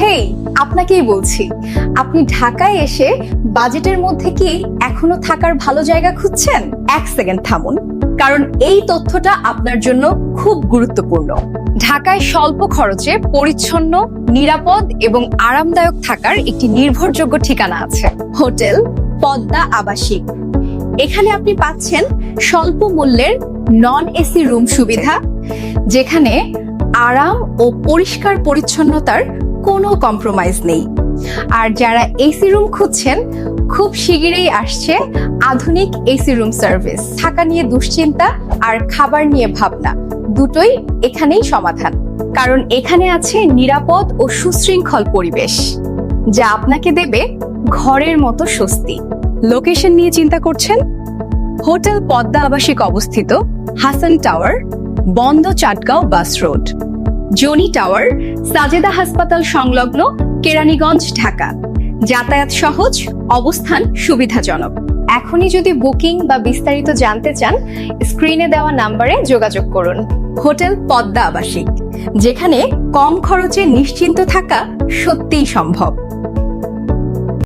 হেই, আপনাকেই বলছি, আপনি ঢাকায় এসে বাজেটের মধ্যে কি এখনো থাকার ভালো জায়গা খুঁজছেন? এক সেকেন্ড থামুন, কারণ এই তথ্যটা আপনার জন্য খুব গুরুত্বপূর্ণ। ঢাকায় স্বল্প খরচে পরিচ্ছন্ন, নিরাপদ এবং আরামদায়ক থাকার একটি নির্ভরযোগ্য ঠিকানা আছে, হোটেল পদ্মা আবাসিক। এখানে আপনি পাচ্ছেন স্বল্প মূল্যের নন এসি রুম সুবিধা, যেখানে আরাম ও পরিষ্কার পরিচ্ছন্নতার কোনো কম্প্রোমাইজ নেই। আর যারা এসি রুম খুঁজছেন, খুব শিগগিরই আসছে আধুনিক এসি রুম সার্ভিস। থাকা নিয়ে দুশ্চিন্তা আর খাবার নিয়ে ভাবনা দুটোই এখানেই সমাধান, কারণ এখানে আছে নিরাপদ ও সুশৃঙ্খল পরিবেশ, যা আপনাকে দেবে ঘরের মতো স্বস্তি। লোকেশন নিয়ে চিন্তা করছেন? হোটেল পদ্মা আবাসিক অবস্থিত হাসান টাওয়ার, বন্ধ Chatgaon bus road, Jony tower, Sajeda হাসপাতাল সংলগ্ন, কেরানীগঞ্জ, ঢাকা। যাতায়াত সহজ, অবস্থান সুবিধাজনক। এখনই যদি বুকিং বা বিস্তারিত জানতে চান, স্ক্রিনে দেওয়া নাম্বারে যোগাযোগ করুন। হোটেল পদ্মা আবাসিক, যেখানে কম খরচে নিশ্চিন্ত থাকা সত্যিই সম্ভব।